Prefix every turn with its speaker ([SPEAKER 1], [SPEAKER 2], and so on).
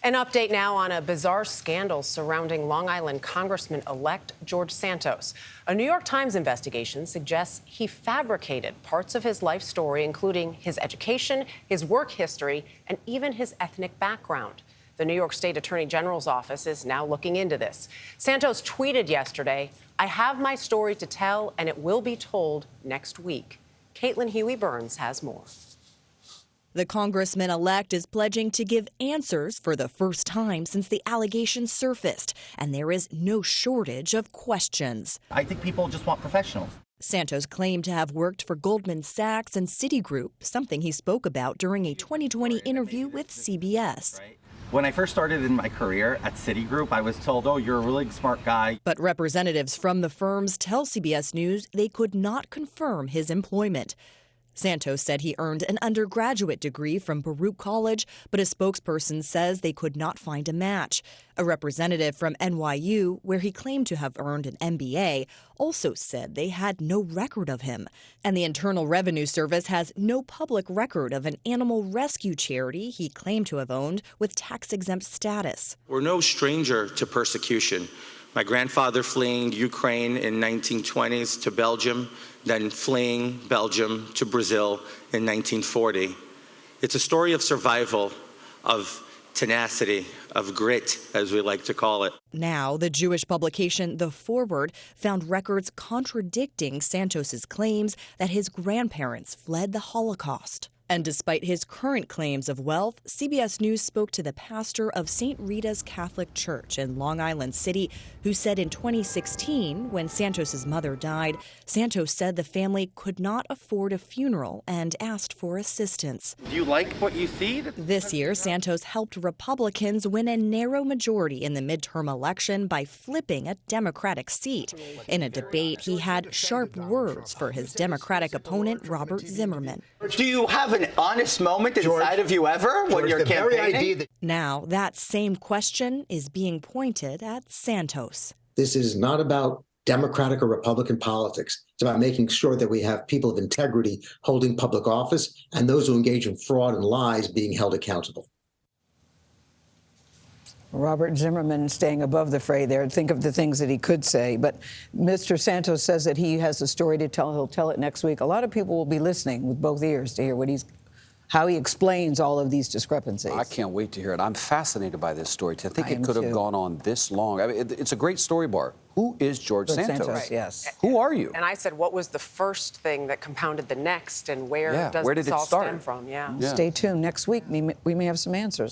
[SPEAKER 1] An update now on a bizarre scandal surrounding Long Island Congressman-elect George Santos. A New York Times investigation suggests he fabricated parts of his life story, including his education, his work history, and even his ethnic background. The New York State Attorney General's office is now looking into this. Santos tweeted yesterday, "I have my story to tell, and it will be told next week." Caitlin Huey-Burns has more.
[SPEAKER 2] The congressman-elect is pledging to give answers for the first time since the allegations surfaced, and there is no shortage of questions.
[SPEAKER 3] I think people just want professionals.
[SPEAKER 2] Santos claimed to have worked for Goldman Sachs and Citigroup, something he spoke about during a 2020 interview with CBS.
[SPEAKER 3] When I first started in my career at Citigroup, I was told, oh, you're a really smart guy.
[SPEAKER 2] But representatives from the firms tell CBS News they could not confirm his employment. Santos said he earned an undergraduate degree from Baruch College, but a spokesperson says they could not find a match. A representative from NYU, where he claimed to have earned an MBA, also said they had no record of him. And the Internal Revenue Service has no public record of an animal rescue charity he claimed to have owned with tax-exempt status.
[SPEAKER 4] We're no stranger to persecution. My grandfather fleeing Ukraine in 1920s to Belgium, then fleeing Belgium to Brazil in 1940. It's a story of survival, of tenacity, of grit, as we like to call it.
[SPEAKER 2] Now, the Jewish publication The Forward found records contradicting Santos's claims that his grandparents fled the Holocaust. And despite his current claims of wealth, CBS News spoke to the pastor of St. Rita's Catholic Church in Long Island City, who said in 2016, when Santos's mother died, Santos said the family could not afford a funeral and asked for assistance.
[SPEAKER 3] Do you like what you see?
[SPEAKER 2] This year, Santos helped Republicans win a narrow majority in the midterm election by flipping a Democratic seat. In a debate, he had sharp words for his Democratic opponent, Robert Zimmerman.
[SPEAKER 5] Do you have an honest moment inside of you ever when you're campaigning?
[SPEAKER 2] Now, that same question is being pointed at Santos.
[SPEAKER 6] This is not about Democratic or Republican politics. It's about making sure that we have people of integrity holding public office and those who engage in fraud and lies being held accountable.
[SPEAKER 7] Robert Zimmerman staying above the fray there. Think of the things that he could say. But Mr. Santos says that he has a story to tell. He'll tell it next week. A lot of people will be listening with both ears to hear how he explains all of these discrepancies.
[SPEAKER 8] I can't wait to hear it. I'm fascinated by this story. To think it could have gone on this long. I mean, it's a great story, Bar. Who is George Santos?
[SPEAKER 7] Right. Yes.
[SPEAKER 8] Who are you?
[SPEAKER 1] And I said, what was the first thing that compounded the next, and where does
[SPEAKER 8] where
[SPEAKER 1] this
[SPEAKER 8] did it
[SPEAKER 1] all
[SPEAKER 8] start?
[SPEAKER 1] stem from?
[SPEAKER 7] Stay tuned. Next week, we may have some answers.